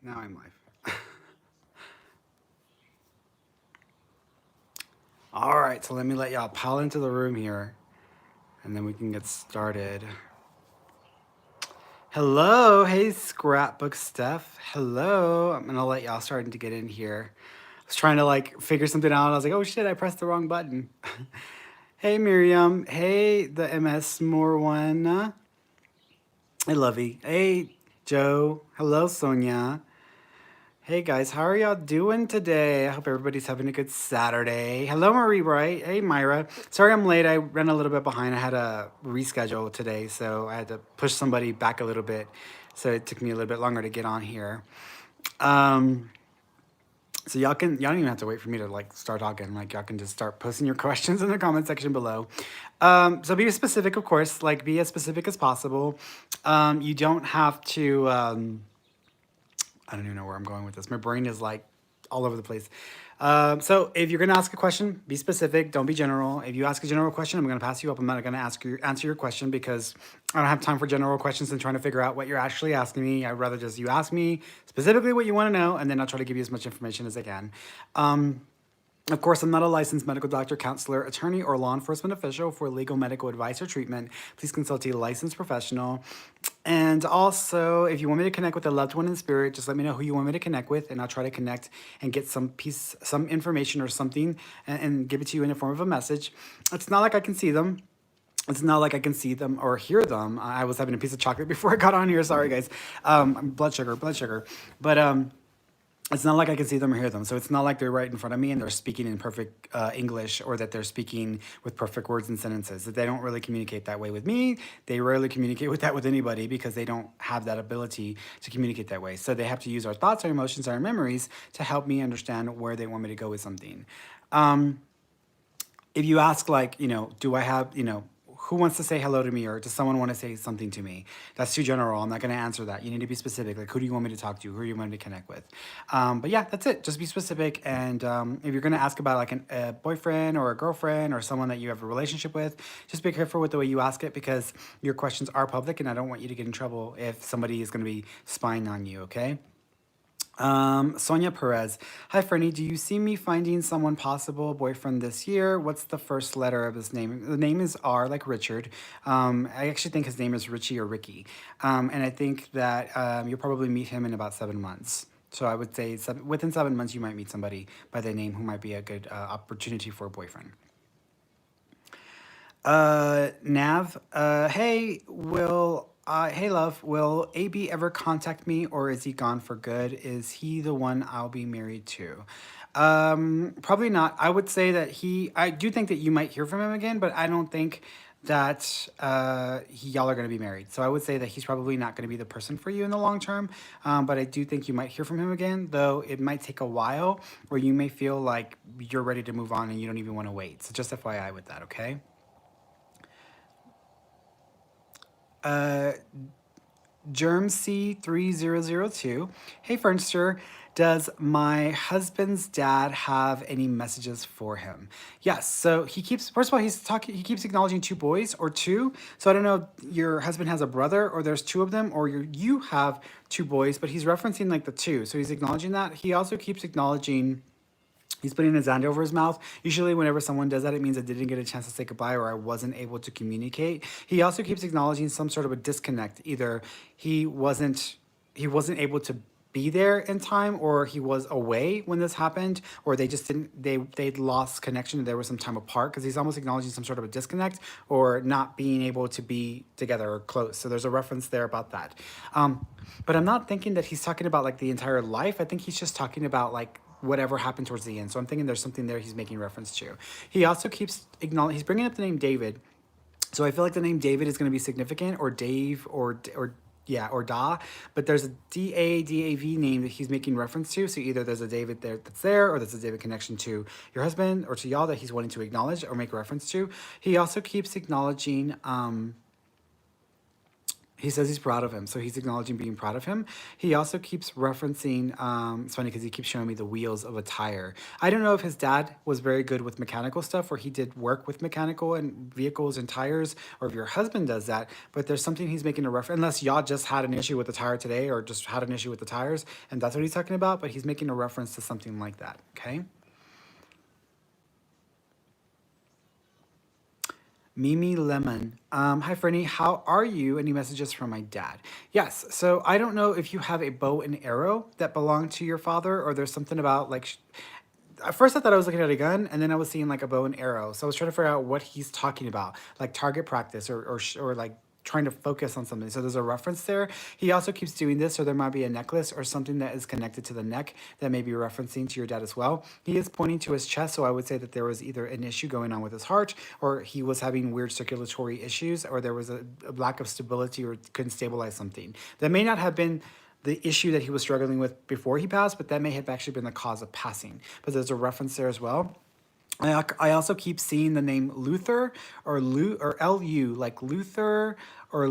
Now I'm live. All right, so let me let y'all pile into the room here, and then we can get started. Hello, hey Scrapbook Steph. Hello, I'm gonna let y'all starting to get in here. I was trying to like figure something out. I was like, oh shit, I pressed the wrong button. Hey Miriam. Hey the MS More one. Hey Lovey. Hey Joe. Hello Sonia. Hey guys, how are y'all doing today? I hope everybody's having a good Saturday. Hello, Marie Bright. Hey, Myra. Sorry I'm late. I ran a little bit behind. I had a reschedule today, so I had to push somebody back a little bit. So it took me a little bit longer to get on here. Um, so y'all don't even have to wait for me to like start talking. Like y'all can just start posting your questions in the comment section below. So be specific, of course. Like be as specific as possible. You don't have to. I don't even know where I'm going with this. My brain is like all over the place. So if you're gonna ask a question, be specific. Don't be general. If you ask a general question, I'm gonna pass you up. I'm not gonna answer your question because I don't have time for general questions and trying to figure out what you're actually asking me. I'd rather just you ask me specifically what you want to know, and then I'll try to give you as much information as I can. Of course, I'm not a licensed medical doctor, counselor, attorney, or law enforcement official. For legal medical advice or treatment, please consult a licensed professional. And also, if you want me to connect with a loved one in spirit, just let me know who you want me to connect with, and I'll try to connect and get some information or something, and give it to you in the form of a message. It's not like I can see them. It's not like I can see them or hear them. I was having a piece of chocolate before I got on here. Sorry, guys. Blood sugar, blood sugar. But it's not like I can see them or hear them. So it's not like they're right in front of me and they're speaking in perfect English, or that they're speaking with perfect words and sentences. That they don't really communicate that way with me. They rarely communicate with that with anybody because they don't have that ability to communicate that way. So they have to use our thoughts, our emotions, our memories to help me understand where they want me to go with something. If you ask, like, do I have, who wants to say hello to me, or does someone want to say something to me? That's too general. I'm not going to answer that. You need to be specific. Like, who do you want me to talk to? Who do you want me to connect with? But yeah, that's it. Just be specific. And if you're going to ask about like a boyfriend or a girlfriend or someone that you have a relationship with, just be careful with the way you ask it, because your questions are public and I don't want you to get in trouble if somebody is going to be spying on you, okay? Sonia Perez. Hi, Fernie. Do you see me finding someone possible boyfriend this year? What's the first letter of his name? The name is R, like Richard. I actually think his name is Richie or Ricky. And I think that you'll probably meet him in about 7 months. So I would say within 7 months, you might meet somebody by the name who might be a good opportunity for a boyfriend. Nav, hey love, will AB ever contact me, or is he gone for good? Is he the one I'll be married to? Probably not. I would say that I do think that you might hear from him again, but I don't think that y'all are going to be married. So I would say that he's probably not going to be the person for you in the long term. But I do think you might hear from him again, though it might take a while, where you may feel like you're ready to move on and you don't even want to wait. So just FYI with that, okay? Uh, GermC3002. Hey, Furniture. Does my husband's dad have any messages for him? Yes. So first of all, he keeps acknowledging two boys or two. So I don't know if your husband has a brother or there's two of them, or you have two boys, but he's referencing like the two. So he's acknowledging that. He also keeps acknowledging. He's putting his hand over his mouth. Usually whenever someone does that, it means I didn't get a chance to say goodbye, or I wasn't able to communicate. He also keeps acknowledging some sort of a disconnect. Either he wasn't able to be there in time, or he was away when this happened, or they just didn't they'd lost connection and there was some time apart, because he's almost acknowledging some sort of a disconnect or not being able to be together or close. So there's a reference there about that. But I'm not thinking that he's talking about like the entire life. I think he's just talking about like whatever happened towards the end. So I'm thinking there's something there he's making reference to. He also keeps acknowledging, he's bringing up the name David. So I feel like the name David is going to be significant, or Dave, or Da. But there's a DAV name that he's making reference to. So either there's a David there, or there's a David connection to your husband or to y'all that he's wanting to acknowledge or make reference to. He also keeps acknowledging He says he's proud of him, so he's acknowledging being proud of him. He also keeps referencing. It's funny because he keeps showing me the wheels of a tire. I don't know if his dad was very good with mechanical stuff, or he did work with mechanical and vehicles and tires, or if your husband does that. But there's something he's making a reference. Unless y'all just had an issue with the tire today, or just had an issue with the tires, and that's what he's talking about. But he's making a reference to something like that. Okay. Mimi Lemon. Hi, Fernie. How are you? Any messages from my dad? Yes. So I don't know if you have a bow and arrow that belong to your father, or there's something about like. At first, I thought I was looking at a gun, and then I was seeing like a bow and arrow. So I was trying to figure out what he's talking about, like target practice, or like trying to focus on something. So there's a reference there. He also keeps doing this, so there might be a necklace or something that is connected to the neck that may be referencing to your dad as well. He is pointing to his chest, so I would say that there was either an issue going on with his heart, or he was having weird circulatory issues, or there was a lack of stability or couldn't stabilize something. That may not have been the issue that he was struggling with before he passed, but that may have actually been the cause of passing. But there's a reference there as well. I also keep seeing the name Luther or Lu, like Luther or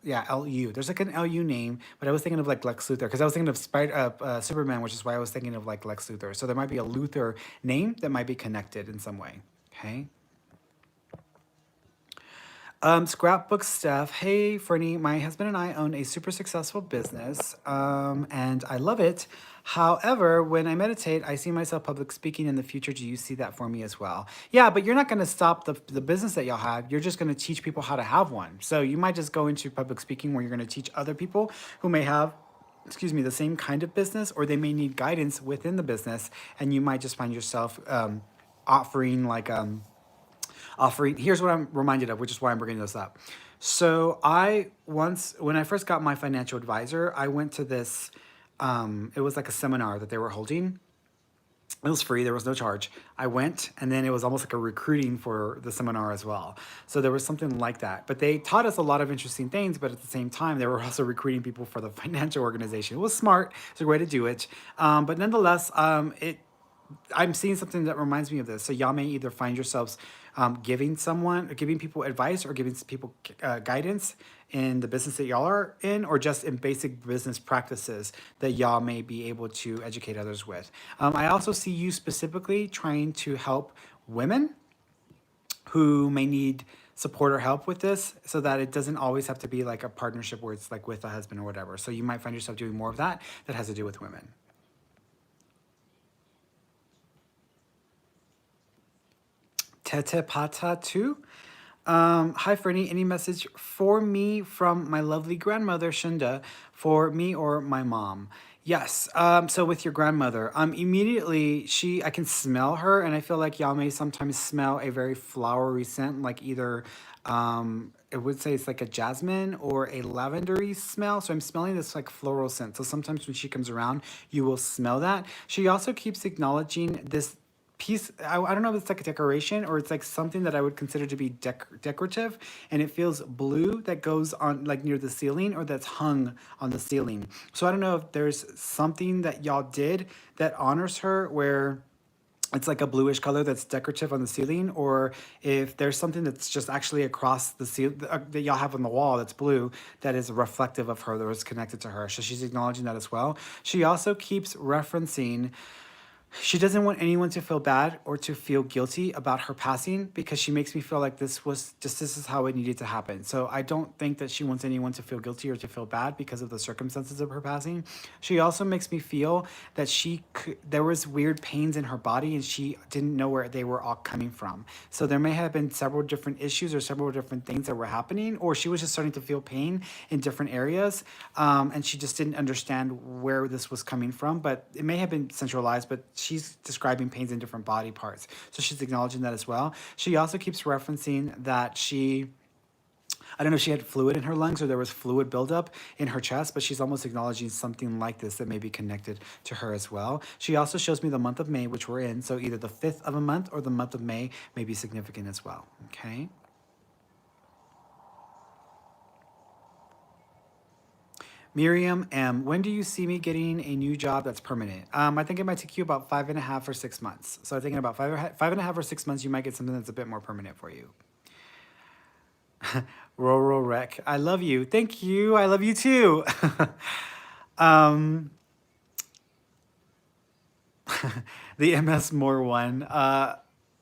yeah, Lu. There's like an Lu name, but I was thinking of like Lex Luthor because I was thinking of Superman, which is why I was thinking of like Lex Luthor. So there might be a Luther name that might be connected in some way. Okay. Scrapbook Steph. Hey, Fernie, my husband and I own a super successful business, and I love it. However, when I meditate, I see myself public speaking in the future. Do you see that for me as well? Yeah, but you're not going to stop the business that y'all have. You're just going to teach people how to have one. So you might just go into public speaking where you're going to teach other people who may have, excuse me, the same kind of business, or they may need guidance within the business, and you might just find yourself offering like offering. Here's what I'm reminded of, which is why I'm bringing this up. So I once, when I first got my financial advisor, I went to this. It was like a seminar that they were holding. It was free. There was no charge. I went, and then it was almost like a recruiting for the seminar as well. So there was something like that. But they taught us a lot of interesting things. But at the same time, they were also recruiting people for the financial organization. It was smart. It's a way to do it. But nonetheless, I'm seeing something that reminds me of this. So y'all may either find yourselves giving people advice, or giving people guidance in the business that y'all are in, or just in basic business practices that y'all may be able to educate others with. I also see you specifically trying to help women who may need support or help with this, so that it doesn't always have to be like a partnership where it's like with a husband or whatever. So you might find yourself doing more of that has to do with women. Tete Pata too. Hi, Fernie. Any message for me from my lovely grandmother, Shunda, for me or my mom? Yes. So with your grandmother, immediately I can smell her, and I feel like y'all may sometimes smell a very flowery scent, like either, I would say it's like a jasmine or a lavendery smell. So I'm smelling this like floral scent. So sometimes when she comes around, you will smell that. She also keeps acknowledging this piece. I don't know if it's like a decoration, or it's like something that I would consider to be decorative, and it feels blue that goes on like near the ceiling, or that's hung on the ceiling. So I don't know if there's something that y'all did that honors her, where it's like a bluish color that's decorative on the ceiling, or if there's something that's just actually across the ceiling that y'all have on the wall that's blue, that is reflective of her, that was connected to her. So she's acknowledging that as well. She also keeps referencing, she doesn't want anyone to feel bad or to feel guilty about her passing, because she makes me feel like this is how it needed to happen. So I don't think that she wants anyone to feel guilty or to feel bad because of the circumstances of her passing. She also makes me feel that there was weird pains in her body, and she didn't know where they were all coming from. So there may have been several different issues or several different things that were happening, or she was just starting to feel pain in different areas, and she just didn't understand where this was coming from. But it may have been centralized, but she's describing pains in different body parts. So she's acknowledging that as well. She also keeps referencing that I don't know if she had fluid in her lungs or there was fluid buildup in her chest, but she's almost acknowledging something like this that may be connected to her as well. She also shows me the month of May, which we're in. So either the 5th of a month or the month of May may be significant as well. Okay. Miriam M., when do you see me getting a new job that's permanent? I think it might take you about 5.5 or 6 months. So I think in about 5.5 or 6 months, you might get something that's a bit more permanent for you. Rural Rec. I love you. Thank you. I love you too. um, the MS Moore one.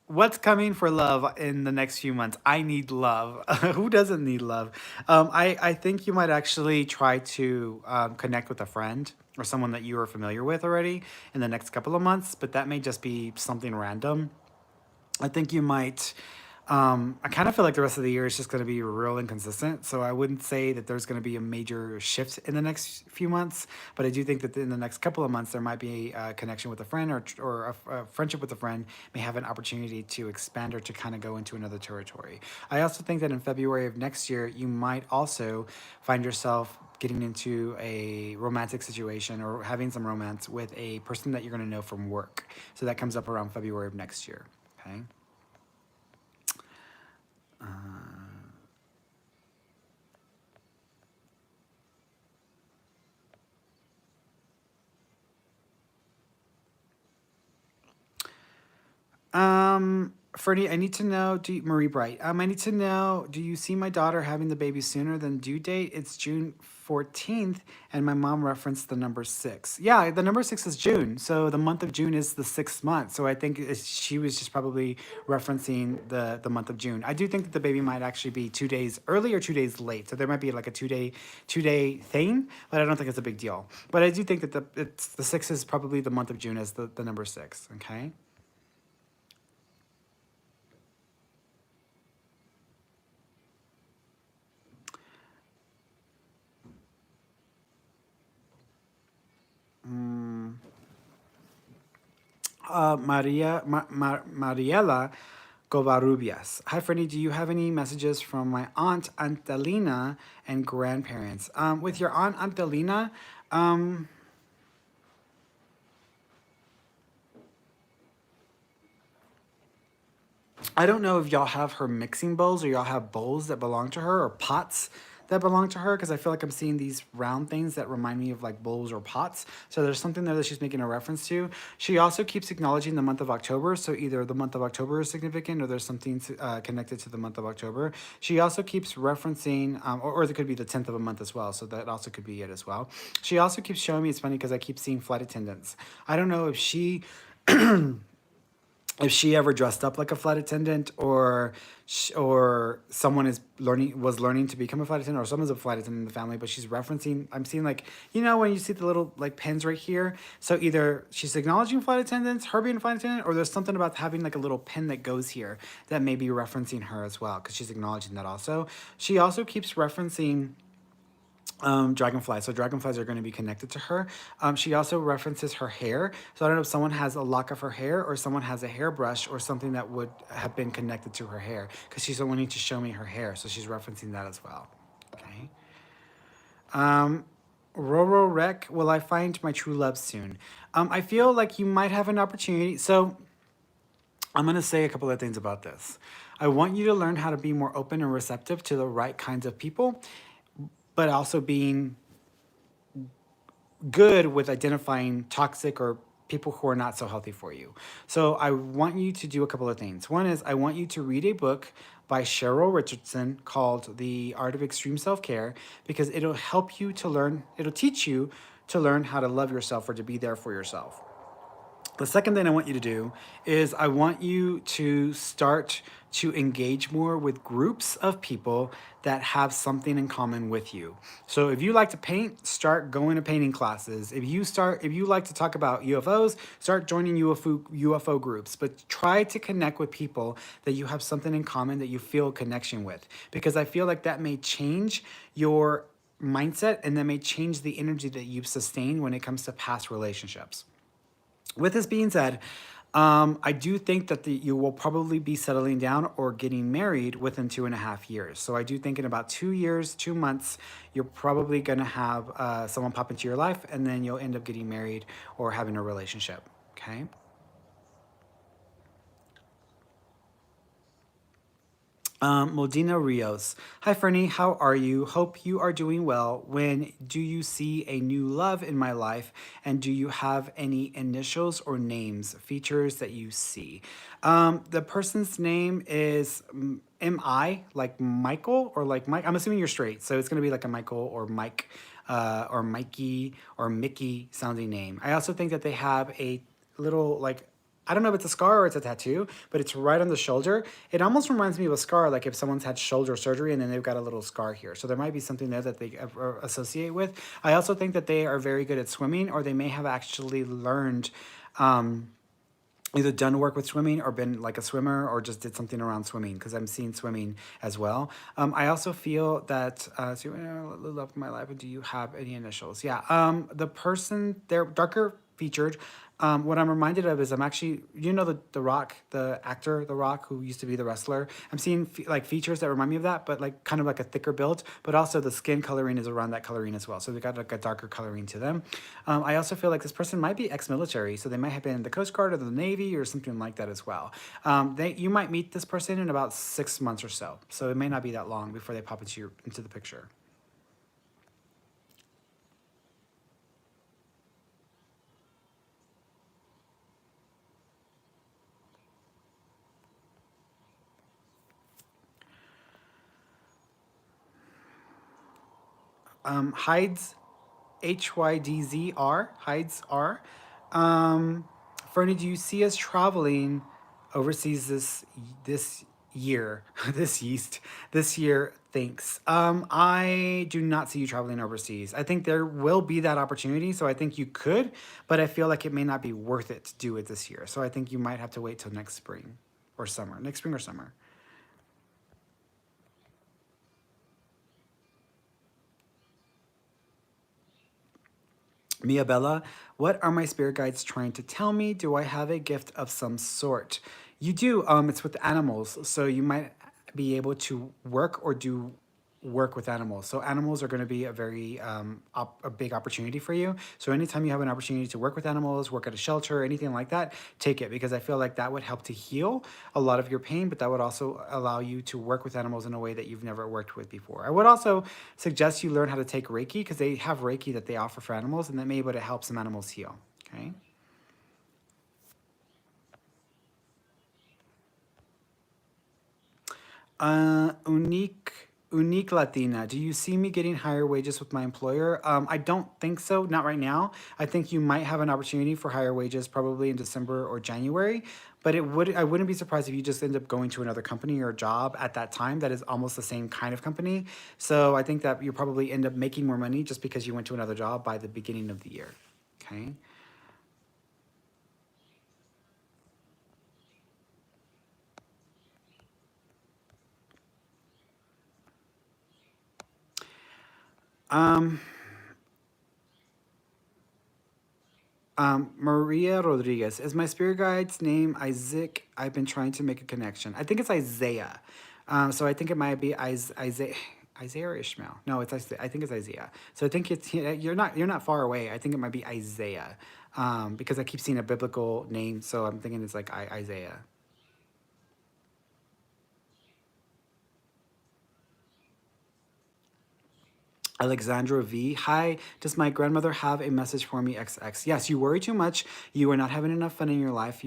What's coming for love in the next few months? I need love. Who doesn't need love? I think you might actually try to connect with a friend or someone that you are familiar with already in the next couple of months, but that may just be something random. I think you might. I kind of feel like the rest of the year is just going to be real inconsistent. So I wouldn't say that there's going to be a major shift in the next few months. But I do think that in the next couple of months, there might be a connection with a friend or a friendship with a friend may have an opportunity to expand or to kind of go into another territory. I also think that in February of next year, you might also find yourself getting into a romantic situation or having some romance with a person that you're going to know from work. So that comes up around February of next year. Okay. Ferdy, I need to know, Marie Bright, I need to know, do you see my daughter having the baby sooner than due date? It's June 14th, and my mom referenced the number six. Yeah, the number six is June. So the month of June is the sixth month. So I think she was just probably referencing the month of June. I do think that the baby might actually be 2 days early or 2 days late. So there might be like a two day thing, but I don't think it's a big deal. But I do think that the six is probably the month of June as the number six. Okay. Mariela Covarrubias. Hi, Fernie. Do you have any messages from my aunt Antelina and grandparents? With your aunt Antelina, um, I don't know if y'all have her mixing bowls or y'all have bowls that belong to her or pots that belong to her because I feel like I'm seeing these round things that remind me of like bowls or pots. So there's something there that she's making a reference to. She also keeps acknowledging the month of October. So either the month of October is significant or there's something connected to the month of October. She also keeps referencing, or it could be the 10th of a month as well. So that also could be it as well. She also keeps showing me, it's funny because I keep seeing flight attendants. I don't know if she ever dressed up like a flight attendant or someone was learning to become a flight attendant or someone's a flight attendant in the family, but she's referencing, I'm seeing like, when you see the little like pins right here. So either she's acknowledging flight attendants, her being a flight attendant, or there's something about having like a little pin that goes here that may be referencing her as well, because she's acknowledging that also. She also keeps referencing dragonflies. So dragonflies are going to be connected to her. She also references her hair. So I don't know if someone has a lock of her hair or someone has a hairbrush or something that would have been connected to her hair because she's wanting to show me her hair. So she's referencing that as well. Okay. Roro Rec, will I find my true love soon? I feel like you might have an opportunity. So I'm going to say a couple of things about this. I want you to learn how to be more open and receptive to the right kinds of people, but also being good with identifying toxic or people who are not so healthy for you. So I want you to do a couple of things. One is I want you to read a book by Cheryl Richardson called The Art of Extreme Self-Care because it'll help you to learn, it'll teach you to learn how to love yourself or to be there for yourself. The second thing I want you to do is I want you to start to engage more with groups of people that have something in common with you. So if you like to paint, start going to painting classes. If you like to talk about UFOs, start joining UFO groups, but try to connect with people that you have something in common that you feel a connection with, because I feel like that may change your mindset and that may change the energy that you've sustained when it comes to past relationships. With this being said, I do think that you will probably be settling down or getting married within 2.5 years. So I do think in about 2 years, 2 months, you're probably going to have someone pop into your life, and then you'll end up getting married or having a relationship. Okay. Modena Rios. Hi, Fernie. How are you? Hope you are doing well. When do you see a new love in my life? And do you have any initials or names, features that you see? The person's name is M.I., like Michael or like Mike. I'm assuming you're straight. So it's going to be like a Michael or Mike or Mikey or Mickey sounding name. I also think that they have a little like I don't know if it's a scar or it's a tattoo, but it's right on the shoulder. It almost reminds me of a scar, like if someone's had shoulder surgery and then they've got a little scar here. So there might be something there that they associate with. I also think that they are very good at swimming, or they may have actually learned either done work with swimming or been like a swimmer or just did something around swimming because I'm seeing swimming as well. I also feel that, so love of my life, do you have any initials? Yeah, the person, they're darker featured. What I'm reminded of is I'm actually, you know, the Rock, the actor, The Rock, who used to be the wrestler. I'm seeing like features that remind me of that, but like kind of like a thicker build. But also the skin coloring is around that coloring as well. So they got like a darker coloring to them. I also feel like this person might be ex-military, so they might have been in the Coast Guard or the Navy or something like that as well. You might meet this person in about 6 months or so. So it may not be that long before they pop into the picture. Hides HYDZR, Hides R. Um, Fernie, do you see us traveling overseas this year? This year. Thanks. I do not see you traveling overseas. I think there will be that opportunity, so I think you could, but I feel like it may not be worth it to do it this year. So I think you might have to wait till next spring or summer. Next spring or summer. Mia Bella, what are my spirit guides trying to tell me? Do I have a gift of some sort? You do. It's with animals, so you might be able to work or do work with animals. So animals are going to be a very a big opportunity for you. So anytime you have an opportunity to work with animals, work at a shelter, anything like that, take it because I feel like that would help to heal a lot of your pain, but that would also allow you to work with animals in a way that you've never worked with before. I would also suggest you learn how to take Reiki because they have Reiki that they offer for animals and that may be able to help some animals heal. Okay. Unique Latina. Do you see me getting higher wages with my employer? I don't think so. Not right now. I think you might have an opportunity for higher wages probably in December or January. But I wouldn't be surprised if you just end up going to another company or job at that time that is almost the same kind of company. So I think that you probably end up making more money just because you went to another job by the beginning of the year. Okay. Um, Maria Rodriguez. Is my spirit guide's name Isaac? I've been trying to make a connection. I think it's Isaiah. So I think it might be Isaiah. Isaiah or Ishmael? No, it's Isaiah. I think it's Isaiah. So I think it's you're not far away. I think it might be Isaiah, because I keep seeing a biblical name, so I'm thinking it's like Isaiah. Alexandra V. Hi, does my grandmother have a message for me? XX. Yes, you worry too much. You are not having enough fun in your life.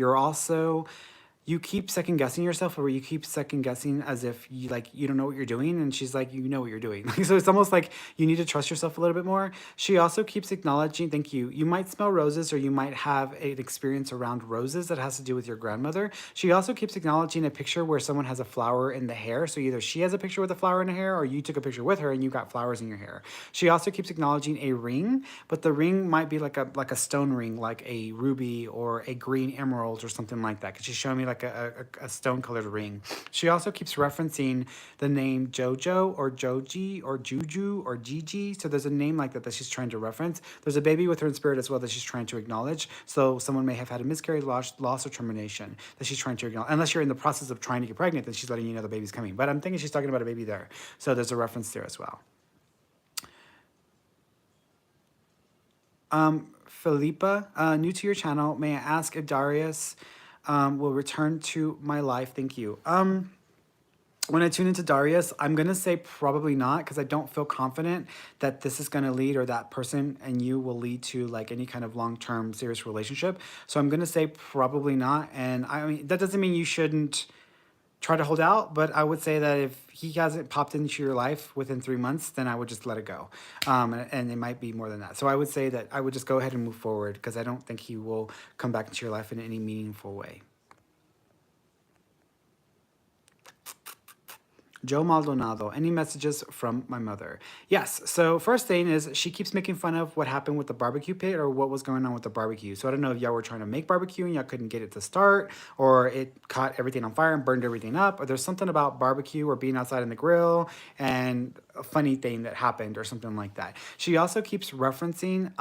You keep second guessing yourself, or you keep second guessing as if you don't know what you're doing, and she's like, you know what you're doing. So it's almost like you need to trust yourself a little bit more. She also keeps acknowledging, thank you. You might smell roses, or you might have an experience around roses that has to do with your grandmother. She also keeps acknowledging a picture where someone has a flower in the hair. So either she has a picture with a flower in her hair, or you took a picture with her and you got flowers in your hair. She also keeps acknowledging a ring, but the ring might be like a stone ring, like a ruby or a green emerald or something like that. Because she's showing me like a stone colored ring. She also keeps referencing the name Jojo or Joji or Juju or Gigi. So there's a name like that she's trying to reference. There's a baby with her in spirit as well that she's trying to acknowledge. So someone may have had a miscarriage, loss or termination that she's trying to acknowledge. Unless you're in the process of trying to get pregnant, then she's letting you know the baby's coming. But I'm thinking she's talking about a baby there. So there's a reference there as well. Philippa, new to your channel, may I ask if Darius will return to my life? Thank you. When I tune into Darius, I'm gonna say probably not because I don't feel confident that this is gonna lead or that person and you will lead to like any kind of long term serious relationship. So I'm gonna say probably not. And I mean that doesn't mean you shouldn't try to hold out, but I would say that if he hasn't popped into your life within 3 months, then I would just let it go. And it might be more than that. So I would say that I would just go ahead and move forward because I don't think he will come back into your life in any meaningful way. Joe Maldonado, any messages from my mother? Yes. So first thing is she keeps making fun of what happened with the barbecue pit or what was going on with the barbecue. So I don't know if y'all were trying to make barbecue and y'all couldn't get it to start, or it caught everything on fire and burned everything up, or there's something about barbecue or being outside in the grill and a funny thing that happened or something like that. She also keeps referencing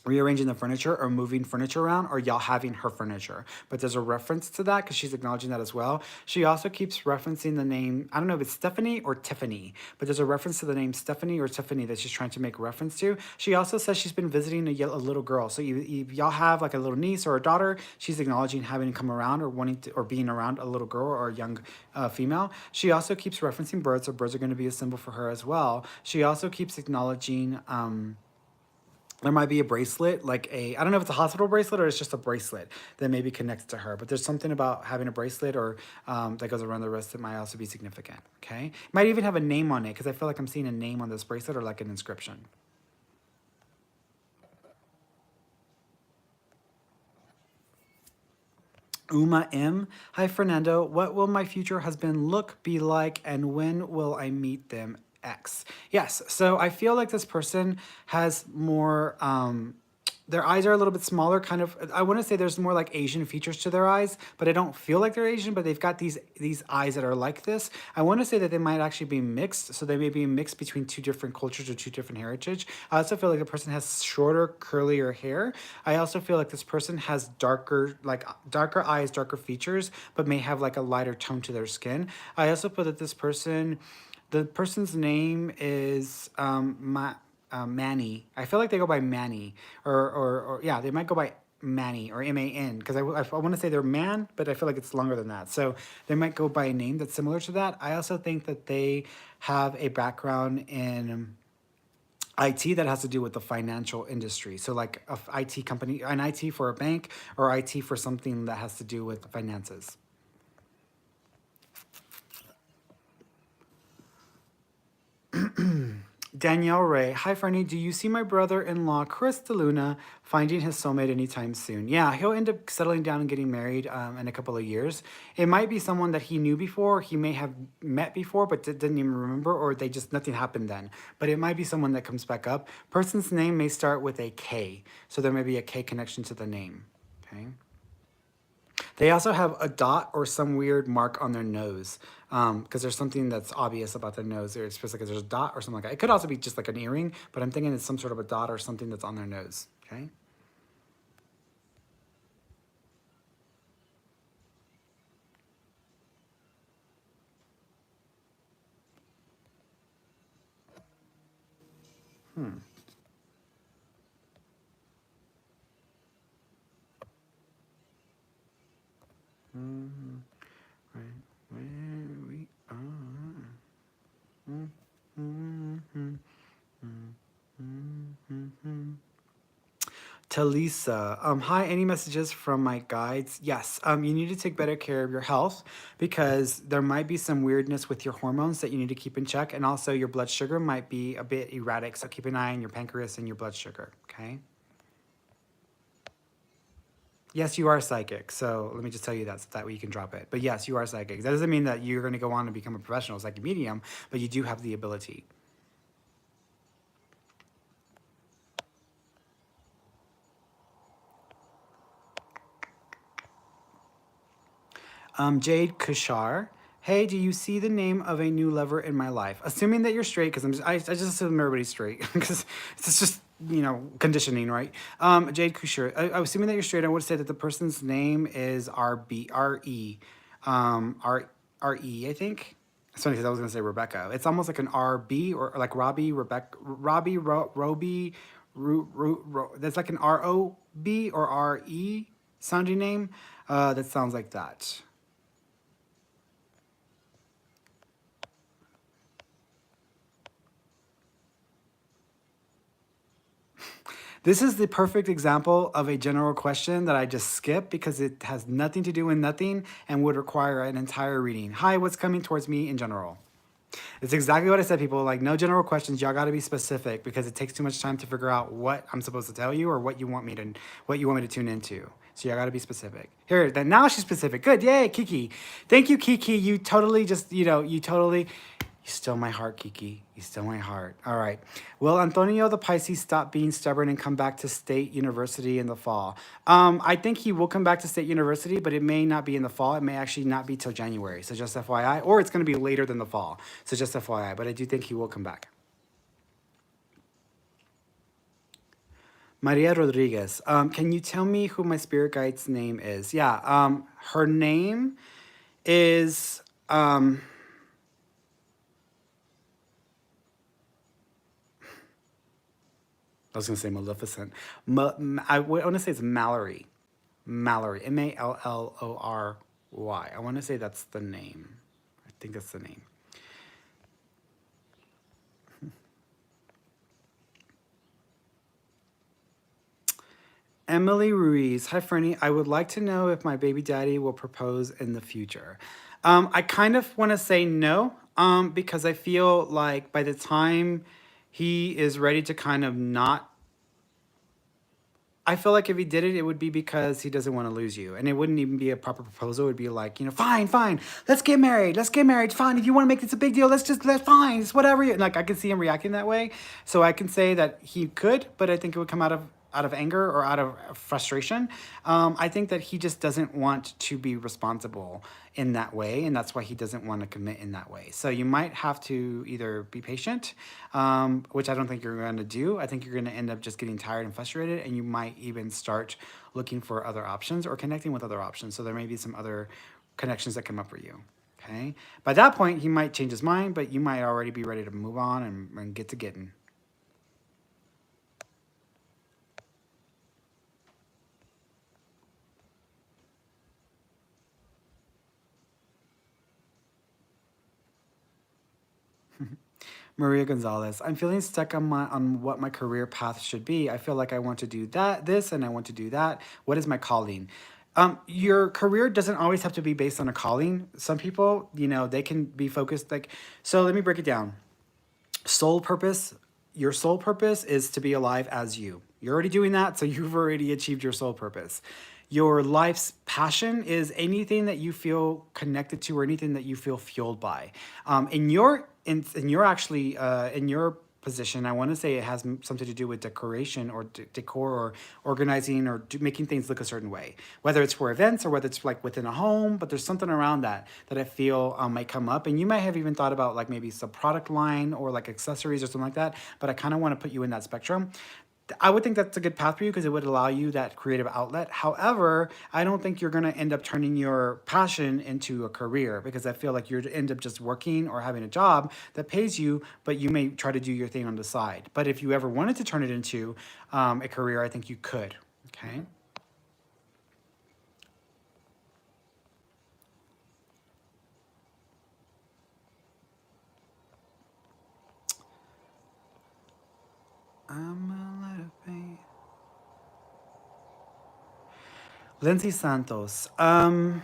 rearranging the furniture or moving furniture around or y'all having her furniture. But there's a reference to that because she's acknowledging that as well. She also keeps referencing the name, I don't know if it's Stephanie or Tiffany, but there's a reference to the name Stephanie or Tiffany that she's trying to make reference to. She also says she's been visiting a little girl. So if y'all have like a little niece or a daughter, she's acknowledging having to come around or wanting to, or being around a little girl or a young female. She also keeps referencing birds, so birds are going to be a symbol for her as well. She also keeps acknowledging, there might be a bracelet, like I don't know if it's a hospital bracelet or it's just a bracelet that maybe connects to her. But there's something about having a bracelet or that goes around the wrist that might also be significant. Okay, might even have a name on it because I feel like I'm seeing a name on this bracelet or like an inscription. Uma M. Hi, Fernando. What will my future husband look be like and when will I meet them? X. Yes. So I feel like this person has more, their eyes are a little bit smaller, kind of. I want to say there's more like Asian features to their eyes, but I don't feel like they're Asian, but they've got these eyes that are like this. I want to say that they might actually be mixed. So they may be mixed between two different cultures or two different heritage. I also feel like the person has shorter, curlier hair. I also feel like this person has darker eyes, darker features, but may have like a lighter tone to their skin. I also feel that the person's name is Manny. I feel like they go by Manny, or yeah, they might go by Manny or Man because I want to say they're man, but I feel like it's longer than that. So they might go by a name that's similar to that. I also think that they have a background in IT that has to do with the financial industry. So like a IT company, an IT for a bank, or IT for something that has to do with finances. Danielle Ray, hi Fernie, do you see my brother-in-law Chris DeLuna finding his soulmate anytime soon? Yeah, he'll end up settling down and getting married in a couple of years. It might be someone that he knew before, he may have met before, but didn't even remember, or they just nothing happened then. But it might be someone that comes back up. Person's name may start with a K, so there may be a K connection to the name. Okay. They also have a dot or some weird mark on their nose because there's something that's obvious about their nose. It's just like there's a dot or something like that. It could also be just like an earring, but I'm thinking it's some sort of a dot or something that's on their nose. Okay. Hmm. Mm, right where we are. Mm, mm, mm, mm, mm, mm, mm. Talisa, hi, any messages from my guides? Yes, you need to take better care of your health because there might be some weirdness with your hormones that you need to keep in check. And also your blood sugar might be a bit erratic. So keep an eye on your pancreas and your blood sugar, okay? Yes, you are psychic. So let me just tell you that so that way you can drop it. But yes, you are psychic. That doesn't mean that you're going to go on and become a professional psychic medium, but you do have the ability. Jade Kushar. Hey, do you see the name of a new lover in my life? Assuming that you're straight, because I just assume everybody's straight, because it's just, conditioning, right? Jade Kushar. I'm assuming that you're straight. I would say that the person's name is R-E. R-E, I think. It's funny because I was going to say Rebecca. It's almost like an R-B or like Robbie, Rebecca, Robbie, Roby, that's like an R-O-B or R-E sounding name. That sounds like that. This is the perfect example of a general question that I just skip because it has nothing to do with nothing and would require an entire reading. Hi, what's coming towards me in general? It's exactly what I said, people. Like, no general questions. Y'all got to be specific because it takes too much time to figure out what I'm supposed to tell you or what you want me to tune into. So y'all got to be specific. Here, then now she's specific. Good, yay, Kiki. Thank you, Kiki. You totally just, you still my heart, Kiki. You still my heart. All right. Will Antonio the Pisces stop being stubborn and come back to State University in the fall? I think he will come back to State University, but it may not be in the fall. It may actually not be till January. So just FYI, or it's going to be later than the fall. So just FYI, but I do think he will come back. Maria Rodriguez, can you tell me who my spirit guide's name is? Yeah, her name is I was gonna say Maleficent. I want to say it's Mallory. Mallory. Mallorory. I want to say that's the name. I think that's the name. Emily Ruiz. Hi, Fernie. I would like to know if my baby daddy will propose in the future. I kind of want to say no, because I feel like by the time he is ready to kind of not, I feel like if he did it, it would be because he doesn't want to lose you. And it wouldn't even be a proper proposal. It would be like, fine, fine. Let's get married. Let's get married. Fine. If you want to make this a big deal, let's fine. It's whatever. Like, I can see him reacting that way. So I can say that he could, but I think it would come out of anger or out of frustration. I think that he just doesn't want to be responsible in that way, and that's why he doesn't want to commit in that way. So you might have to either be patient, which I don't think you're going to do. I think you're going to end up just getting tired and frustrated, and you might even start looking for other options or connecting with other options. So there may be some other connections that come up for you. Okay. By that point, he might change his mind, but you might already be ready to move on and get to getting. Maria Gonzalez. I'm feeling stuck on what my career path should be. I feel like I want to do this and I want to do that. What is my calling? Your career doesn't always have to be based on a calling. Some people, they can be focused like, so let me break it down. Soul purpose, your soul purpose is to be alive as you. You're already doing that, so you've already achieved your soul purpose. Your life's passion is anything that you feel connected to or anything that you feel fueled by. In your actually in your position, I want to say it has something to do with decoration or decor or organizing or making things look a certain way, whether it's for events or whether it's like within a home. But there's something around that I feel might come up, and you might have even thought about like maybe some product line or like accessories or something like that. But I kind of want to put you in that spectrum. I would think that's a good path for you because it would allow you that creative outlet. However, I don't think you're going to end up turning your passion into a career because I feel like you're to end up just working or having a job that pays you, but you may try to do your thing on the side. But if you ever wanted to turn it into a career, I think you could. Okay. I'm a little bit. Lindsay Santos. Hi,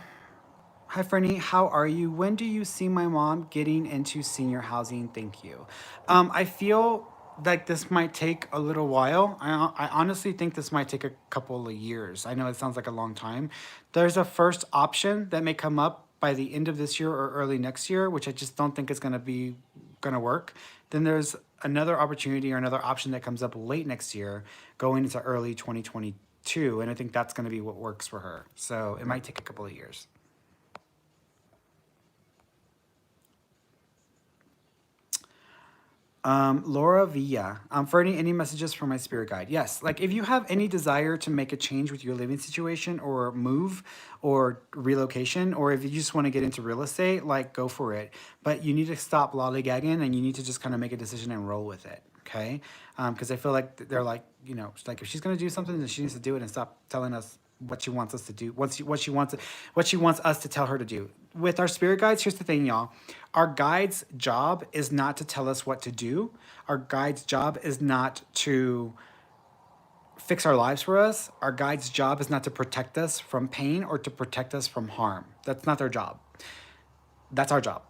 Fernie. How are you? When do you see my mom getting into senior housing? Thank you. I feel like this might take a little while. I honestly think this might take a couple of years. I know it sounds like a long time. There's a first option that may come up by the end of this year or early next year, which I just don't think is going to work. Then there's another opportunity or another option that comes up late next year, going into early 2022, and I think that's going to be what works for her. So it might take a couple of years. Laura Villa. For any messages from my spirit guide? Yes. Like if you have any desire to make a change with your living situation or move or relocation, or if you just want to get into real estate, like go for it. But you need to stop lollygagging and you need to just kind of make a decision and roll with it. Okay. Because I feel like they're like, like if she's going to do something, then she needs to do it and stop telling us what she wants us to do, what she wants us to tell her to do. With our spirit guides, here's the thing, y'all. Our guide's job is not to tell us what to do. Our guide's job is not to fix our lives for us. Our guide's job is not to protect us from pain or to protect us from harm. That's not their job. That's our job.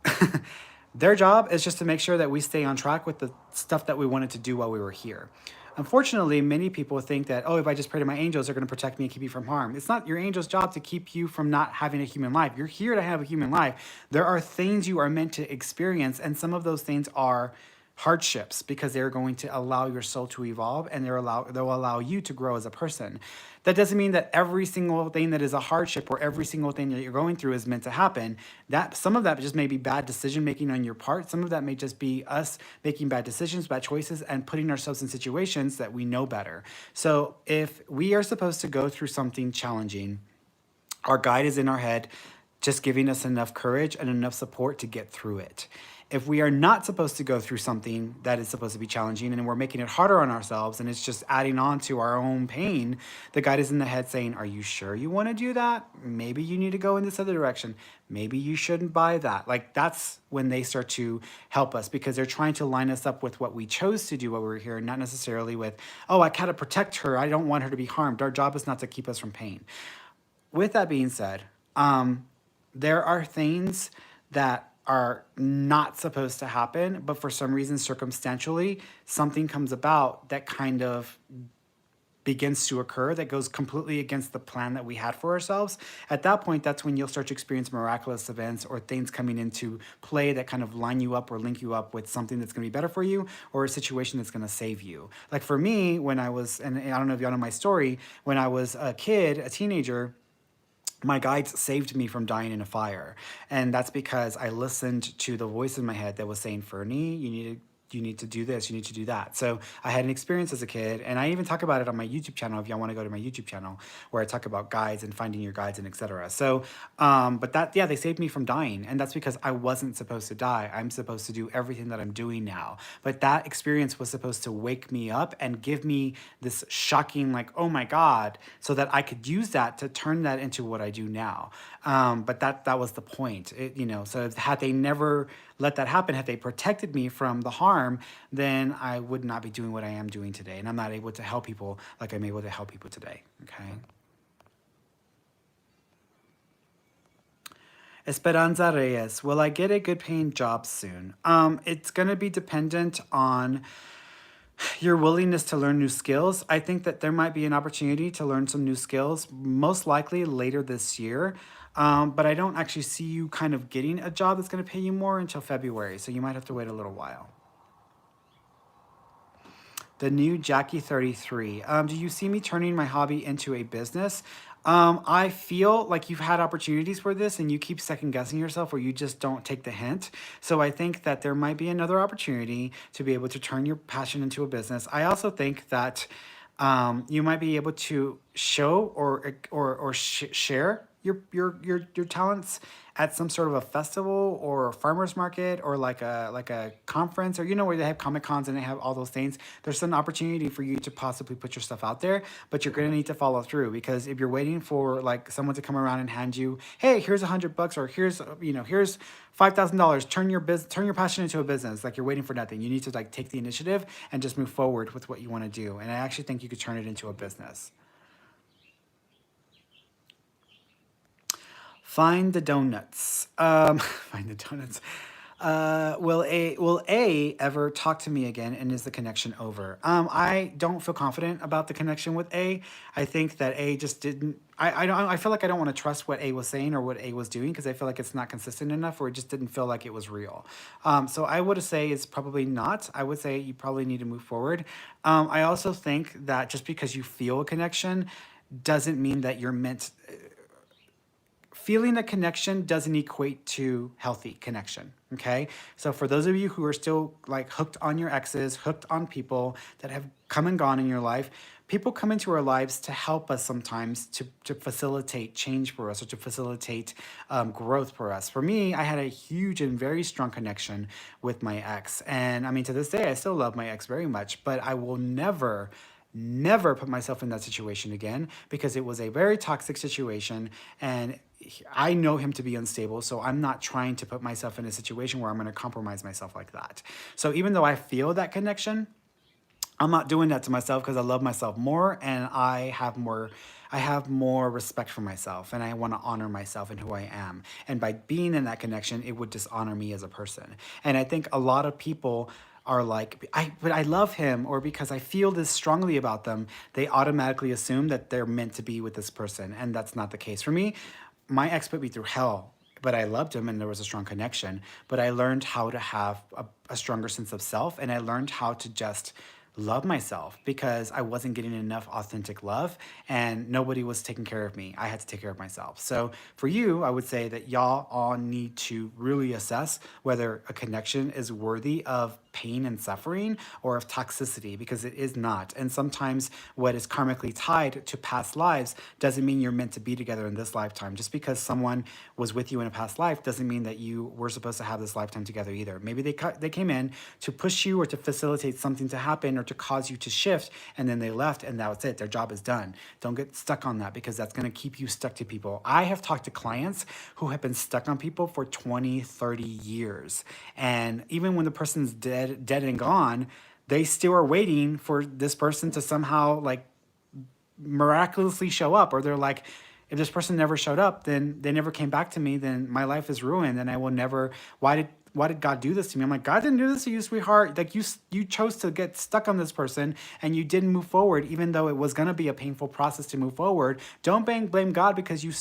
Their job is just to make sure that we stay on track with the stuff that we wanted to do while we were here. Unfortunately, many people think that, oh, if I just pray to my angels, they're going to protect me and keep me from harm. It's not your angel's job to keep you from not having a human life. You're here to have a human life. There are things you are meant to experience, and some of those things are hardships because they're going to allow your soul to evolve and they'll allow you to grow as a person. That doesn't mean that every single thing that is a hardship or every single thing that you're going through is meant to happen. That some of that just may be bad decision making on your part. Some of that may just be us making bad decisions, bad choices, and putting ourselves in situations that we know better. So if we are supposed to go through something challenging, our guide is in our head, just giving us enough courage and enough support to get through it. If we are not supposed to go through something that is supposed to be challenging and we're making it harder on ourselves and it's just adding on to our own pain, the guide is in the head saying, are you sure you want to do that? Maybe you need to go in this other direction. Maybe you shouldn't buy that. Like that's when they start to help us because they're trying to line us up with what we chose to do while we were here, not necessarily with, oh, I gotta protect her. I don't want her to be harmed. Our job is not to keep us from pain. With that being said, there are things that are not supposed to happen, but for some reason, circumstantially, something comes about that kind of begins to occur that goes completely against the plan that we had for ourselves. At that point, that's when you'll start to experience miraculous events or things coming into play that kind of line you up or link you up with something that's going to be better for you or a situation that's going to save you. Like for me, when I was, and I don't know if y'all know my story, when I was a kid, a teenager, my guides saved me from dying in a fire. And that's because I listened to the voice in my head that was saying, Fernie, you need to do this, you need to do that. So I had an experience as a kid, and I even talk about it on my YouTube channel if y'all want to go to my YouTube channel, where I talk about guides and finding your guides and etc. So, but that, yeah, they saved me from dying, and that's because I wasn't supposed to die. I'm supposed to do everything that I'm doing now. But that experience was supposed to wake me up and give me this shocking, like, oh my God, so that I could use that to turn that into what I do now. But that was the point, so had they never let that happen, had they protected me from the harm, then I would not be doing what I am doing today. And I'm not able to help people like I'm able to help people today. Okay. Esperanza Reyes, will I get a good paying job soon? It's going to be dependent on your willingness to learn new skills. I think that there might be an opportunity to learn some new skills, most likely later this year. But I don't actually see you kind of getting a job that's going to pay you more until February. So you might have to wait a little while. The new Jackie 33. Do you see me turning my hobby into a business? I feel like you've had opportunities for this and you keep second guessing yourself or you just don't take the hint. So I think that there might be another opportunity to be able to turn your passion into a business. I also think that you might be able to show or share your talents at some sort of a festival or a farmer's market or like a conference or where they have comic cons and they have all those things. There's an opportunity for you to possibly put your stuff out there, but you're going to need to follow through because if you're waiting for like someone to come around and hand you, hey, here's $100 or here's $5,000, turn your passion into a business, like you're waiting for nothing. You need to like take the initiative and just move forward with what you want to do. And I actually think you could turn it into a business. Find the donuts. Find the donuts. Will A ever talk to me again, and is the connection over? I don't feel confident about the connection with A. I think that A just didn't. I feel like I don't want to trust what A was saying or what A was doing because I feel like it's not consistent enough, or it just didn't feel like it was real. So I would say it's probably not. I would say you probably need to move forward. I also think that just because you feel a connection doesn't mean that you're meant. Feeling a connection doesn't equate to healthy connection, okay? So for those of you who are still like hooked on your exes, hooked on people that have come and gone in your life, people come into our lives to help us sometimes to facilitate change for us or to facilitate growth for us. For me, I had a huge and very strong connection with my ex. And I mean, to this day, I still love my ex very much, but I will never put myself in that situation again because it was a very toxic situation and I know him to be unstable, so I'm not trying to put myself in a situation where I'm going to compromise myself like that. So even though I feel that connection, I'm not doing that to myself because I love myself more and I have more respect for myself and I want to honor myself and who I am. And by being in that connection, it would dishonor me as a person. And I think a lot of people are like, but I love him, or because I feel this strongly about them, they automatically assume that they're meant to be with this person. And that's not the case. For me, my ex put me through hell, but I loved him and there was a strong connection. But I learned how to have a stronger sense of self, and I learned how to just love myself because I wasn't getting enough authentic love and nobody was taking care of me. I had to take care of myself. So for you, I would say that y'all all need to really assess whether a connection is worthy of pain and suffering or of toxicity, because it is not. And sometimes what is karmically tied to past lives doesn't mean you're meant to be together in this lifetime. Just because someone was with you in a past life doesn't mean that you were supposed to have this lifetime together either. Maybe they came in to push you or to facilitate something to happen or to cause you to shift, and then they left and that was it. Their job is done. Don't get stuck on that, because that's going to keep you stuck to people. I have talked to clients who have been stuck on people for 20, 30 years. And even when the person's dead and gone, they still are waiting for this person to somehow like miraculously show up. Or they're like, if this person never showed up, then they never came back to me, then my life is ruined and I will never, why did God do this to me? I'm like, God didn't do this to you, sweetheart. Like you chose to get stuck on this person and you didn't move forward, even though it was gonna be a painful process to move forward. Don't blame God because you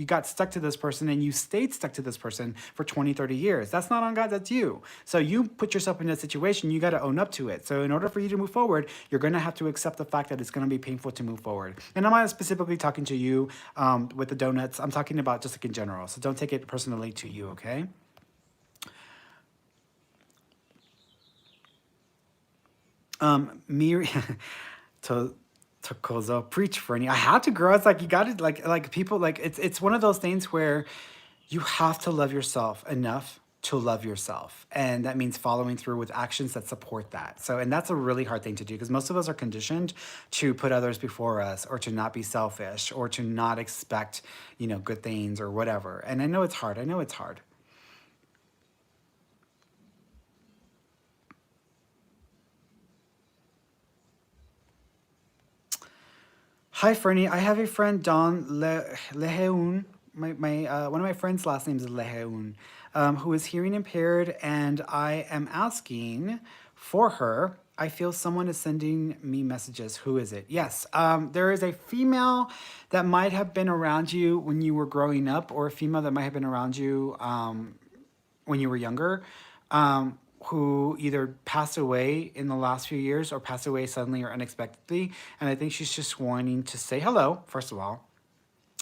got stuck to this person and you stayed stuck to this person for 20, 30 years. That's not on God, that's you. So you put yourself in that situation, you gotta own up to it. So in order for you to move forward, you're gonna have to accept the fact that it's gonna be painful to move forward. And I'm not specifically talking to you with the donuts. I'm talking about just like in general. So don't take it personally to you, okay? Miri to Kozo, preach, Fernie. I had to, girl. It's like you got to like people like it's one of those things where you have to love yourself enough to love yourself, and that means following through with actions that support that. So, and that's a really hard thing to do because most of us are conditioned to put others before us, or to not be selfish, or to not expect good things or whatever. And I know it's hard. I know it's hard. Hi, Fernie. I have a friend, Leheun. One of my friends' last names is Leheun, who is hearing impaired, and I am asking for her. I feel someone is sending me messages. Who is it? Yes, there is a female that might have been around you when you were growing up, or a female that might have been around you when you were younger, who either passed away in the last few years or passed away suddenly or unexpectedly. And I think she's just wanting to say hello, first of all.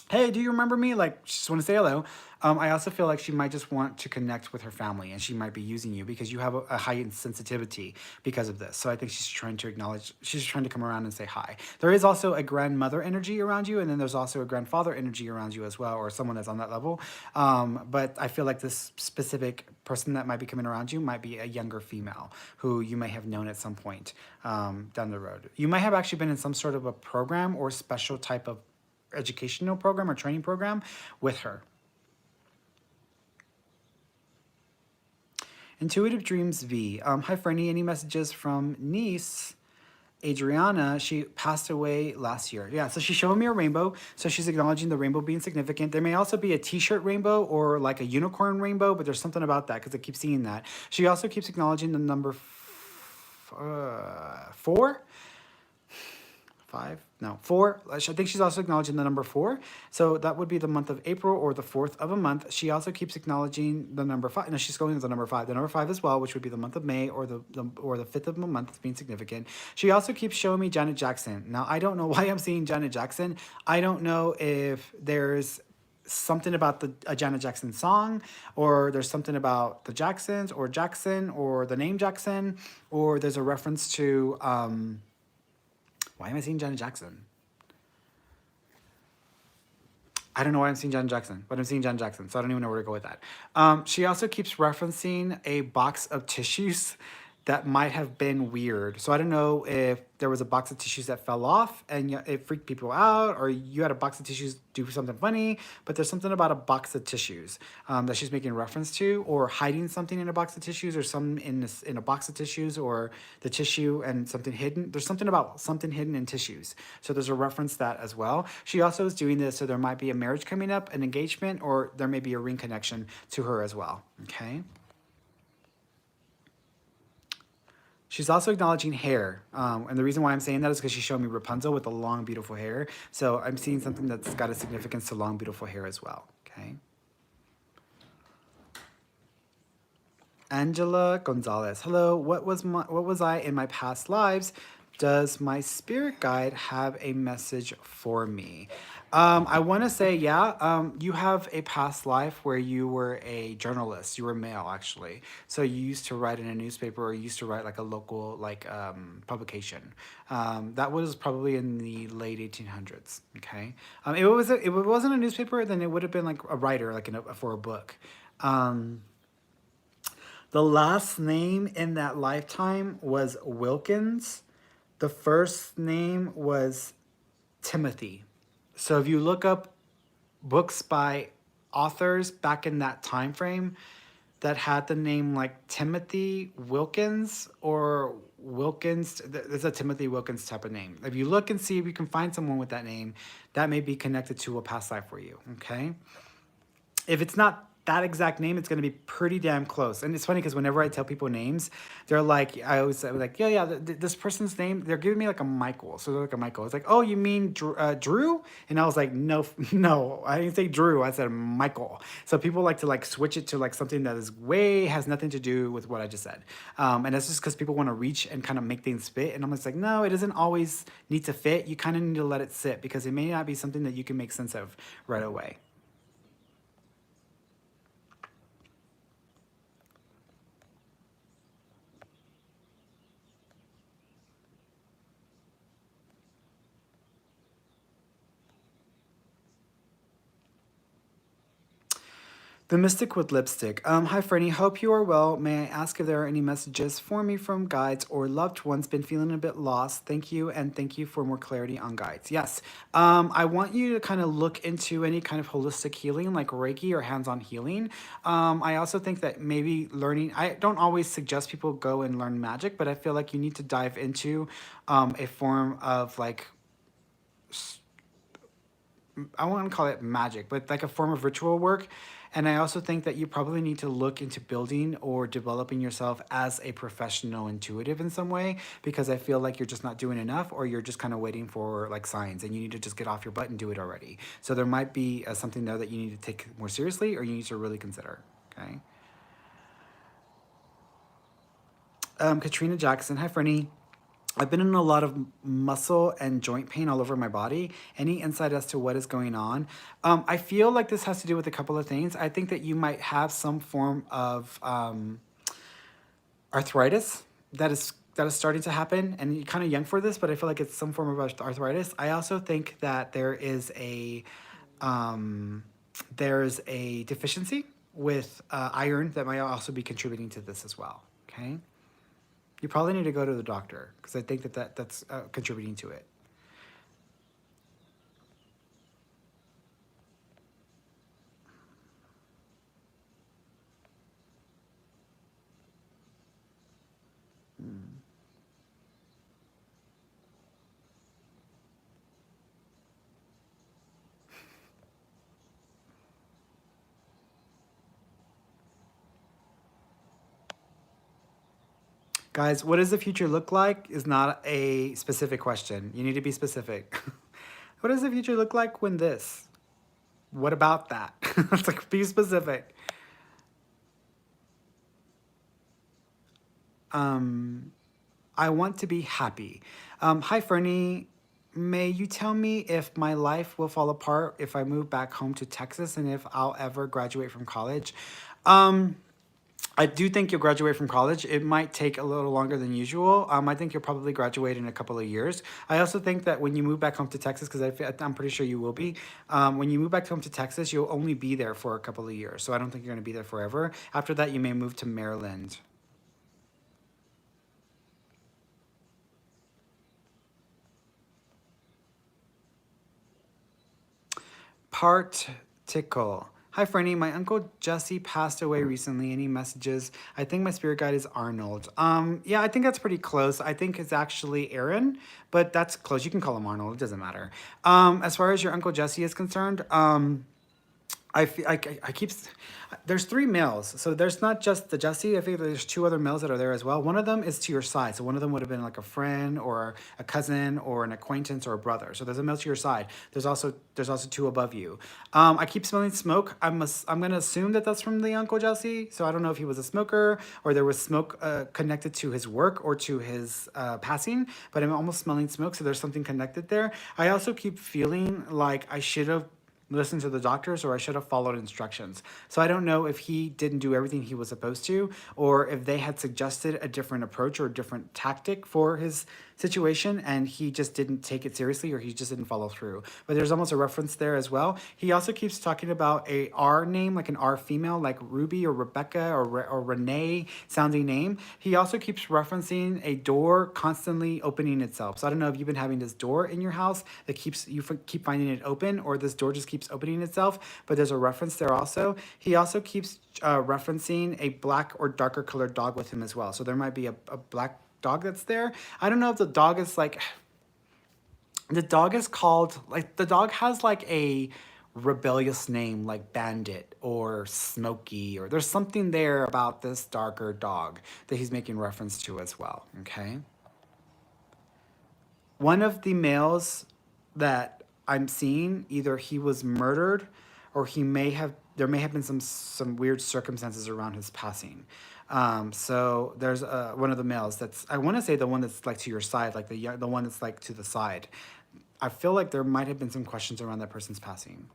Hey, do you remember me? Like, she just want to say hello. I also feel like she might just want to connect with her family, and she might be using you because you have a heightened sensitivity because of this. So I think she's trying to acknowledge, she's trying to come around and say hi. There is also a grandmother energy around you, and then there's also a grandfather energy around you as well, or someone that's on that level. But I feel like this specific person that might be coming around you might be a younger female who you may have known at some point down the road. You might have actually been in some sort of a program or special type of educational program or training program with her. Intuitive Dreams V. Hi, Fernie. Any messages from niece Adriana? She passed away last year. Yeah, so she's showing me a rainbow. So she's acknowledging the rainbow being significant. There may also be a t-shirt rainbow or like a unicorn rainbow, but there's something about that because I keep seeing that. She also keeps acknowledging the number 4. 5? No, 4. I think she's also acknowledging the number 4. So that would be the month of April, or the 4th of a month. She also keeps acknowledging the number 5. No, she's going with the number 5. The number 5 as well, which would be the month of May, or the 5th of a month. It's being significant. She also keeps showing me Janet Jackson. Now, I don't know why I'm seeing Janet Jackson. I don't know if there's something about a Janet Jackson song, or there's something about the Jacksons, or Jackson, or the name Jackson, or there's a reference to why am I seeing Janet Jackson? I don't know why I'm seeing Janet Jackson, but I'm seeing Janet Jackson, so I don't even know where to go with that. She also keeps referencing a box of tissues that might have been weird. So I don't know if there was a box of tissues that fell off and it freaked people out, or you had a box of tissues do something funny, but there's something about a box of tissues that she's making reference to, or hiding something in a box of tissues, or some in a box of tissues, or the tissue and something hidden. There's something about something hidden in tissues. So there's a reference that as well. She also is doing this, so there might be a marriage coming up, an engagement, or there may be a ring connection to her as well. Okay. She's also acknowledging hair. And the reason why I'm saying that is because she showed me Rapunzel with the long, beautiful hair. So I'm seeing something that's got a significance to long, beautiful hair as well. Okay. Angela Gonzalez. Hello. What was I in my past lives? Does my spirit guide have a message for me? I want to say, yeah. You have a past life where you were a journalist. You were male, actually. So you used to write in a newspaper, or you used to write like a local publication. That was probably in the late 1800s. Okay. If it wasn't a newspaper, then it would have been like a writer, like for a book. Um, the last name in that lifetime was Wilkins. The first name was Timothy. So if you look up books by authors back in that time frame that had the name like Timothy Wilkins or Wilkins, there's a Timothy Wilkins type of name. If you look and see if you can find someone with that name, that may be connected to a past life for you. Okay. If it's not that exact name, it's going to be pretty damn close. And it's funny because whenever I tell people names, they're like, I always say like, yeah, yeah, this person's name, they're giving me like a Michael. So they're like a Michael. It's like, oh, you mean Drew? And I was like, no, no, I didn't say Drew. I said Michael. So people like to like switch it to like something that is has nothing to do with what I just said. And that's just because people want to reach and kind of make things fit. And I'm just like, no, it doesn't always need to fit. You kind of need to let it sit because it may not be something that you can make sense of right away. The Mystic with Lipstick. Hi, Franny. Hope you are well. May I ask if there are any messages for me from guides or loved ones? Been feeling a bit lost. Thank you, and thank you for more clarity on guides. Yes. I want you to kind of look into any kind of holistic healing, like Reiki or hands-on healing. I also think that maybe learning. I don't always suggest people go and learn magic, but I feel like you need to dive into a form of like I wouldn't call it magic, but like a form of ritual work. And I also think that you probably need to look into building or developing yourself as a professional intuitive in some way, because I feel like you're just not doing enough, or you're just kind of waiting for like signs and you need to just get off your butt and do it already. So there might be something there that you need to take more seriously, or you need to really consider. Okay. Katrina Jackson. Hi, Fernie. I've been in a lot of muscle and joint pain all over my body. Any insight as to what is going on? I feel like this has to do with a couple of things. I think that you might have some form of arthritis that is starting to happen, and you're kind of young for this, but I feel like it's some form of arthritis. I also think that um, there's a deficiency with iron that might also be contributing to this as well. Okay. You probably need to go to the doctor because I think that's contributing to it. Guys, what does the future look like is not a specific question. You need to be specific. What does the future look like when this? What about that? It's like, be specific. Um, I want to be happy. Hi, Fernie. May you tell me if my life will fall apart if I move back home to Texas and if I'll ever graduate from college? Um, I do think you'll graduate from college. It might take a little longer than usual. I think you'll probably graduate in a couple of years. I also think that when you move back home to Texas, because I'm pretty sure you will be, when you move back home to Texas, you'll only be there for a couple of years. So I don't think you're going to be there forever. After that, you may move to Maryland. Heart Tickle. Hi, Franny. My uncle Jesse passed away recently. Any messages? I think my spirit guide is Arnold. Yeah, I think that's pretty close. I think it's actually Aaron, but that's close. You can call him Arnold. It doesn't matter. As far as your uncle Jesse is concerned, I keep there's three males, so there's not just the Jesse. I think there's two other males that are there as well. One of them is to your side, so one of them would have been like a friend or a cousin or an acquaintance or a brother. So there's a male to your side. There's also two above you. I keep smelling smoke. I'm gonna assume that that's from the Uncle Jesse. So I don't know if he was a smoker or there was smoke connected to his work or to his passing, but I'm almost smelling smoke. So there's something connected there. I also keep feeling like I should have listen to the doctors or I should have followed instructions. So I don't know if he didn't do everything he was supposed to or if they had suggested a different approach or a different tactic for his situation and he just didn't take it seriously or he just didn't follow through. But there's almost a reference there as well. He also keeps talking about a R name, like an R female, like Ruby or Rebecca or Renee sounding name. He also keeps referencing a door constantly opening itself. So I don't know if you've been having this door in your house that keep finding it open or this door just keeps opening itself, but there's a reference there also. He also keeps referencing a black or darker colored dog with him as well. So there might be a black dog that's there. I don't know if the dog is like, the dog is called, like, the dog has like a rebellious name like Bandit or Smokey, or there's something there about this darker dog that he's making reference to as well, okay? One of the males that I'm seeing, either he was murdered or there may have been some weird circumstances around his passing. So there's one of the males that's, I want to say the one that's like to your side, like the one that's like to the side. I feel like there might have been some questions around that person's passing.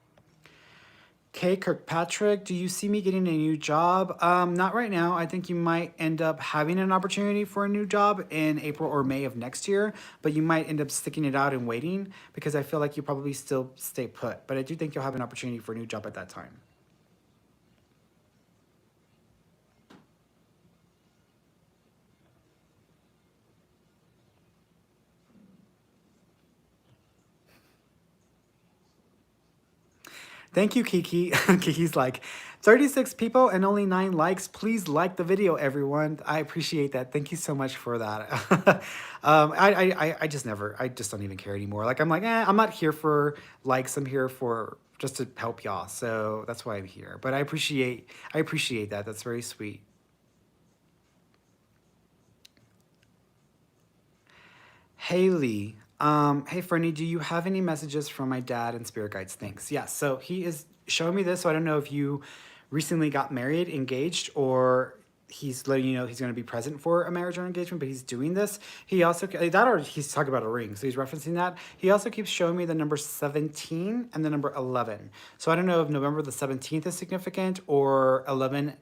Kay Kirkpatrick, do you see me getting a new job? Not right now. I think you might end up having an opportunity for a new job in April or May of next year, but you might end up sticking it out and waiting because I feel like you probably still stay put. But I do think you'll have an opportunity for a new job at that time. Thank you, Kiki. Kiki's like, 36 people and only 9 likes. Please like the video, everyone. I appreciate that. Thank you so much for that. I just I just don't even care anymore. Like, I'm like, I'm not here for likes. I'm here for just to help y'all. So that's why I'm here. But I appreciate that. That's very sweet. Haley, hey Fernie, do you have any messages from my dad and spirit guides? Thanks. Yeah, so he is showing me this. So I don't know if you recently got married, engaged, or he's letting you know he's going to be present for a marriage or engagement, but he's doing this. He also, that or he's talking about a ring, so he's referencing that. He also keeps showing me the number 17 and the number 11. So I don't know if November the 17th is significant or 11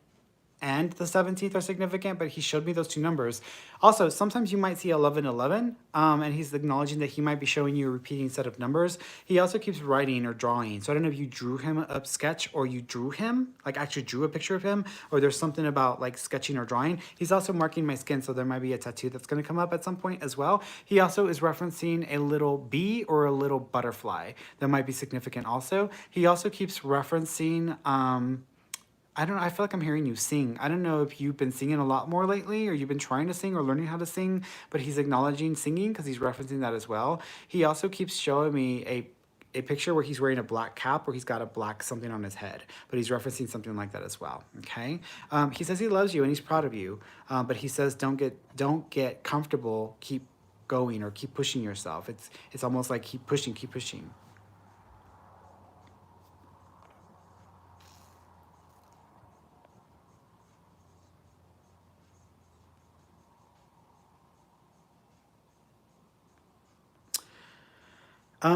and the 17th are significant, but he showed me those two numbers. Also, sometimes you might see 1111, and he's acknowledging that he might be showing you a repeating set of numbers. He also keeps writing or drawing. So I don't know if you drew him a sketch or you drew him, like actually drew a picture of him, or there's something about like sketching or drawing. He's also marking my skin, so there might be a tattoo that's going to come up at some point as well. He also is referencing a little bee or a little butterfly that might be significant also. He also keeps referencing, I don't know. I feel like I'm hearing you sing. I don't know if you've been singing a lot more lately or you've been trying to sing or learning how to sing, but he's acknowledging singing because he's referencing that as well. He also keeps showing me a picture where he's wearing a black cap or he's got a black something on his head, but he's referencing something like that as well. Okay. He says he loves you and he's proud of you, but he says don't get comfortable. Keep going or keep pushing yourself. It's almost like keep pushing, keep pushing.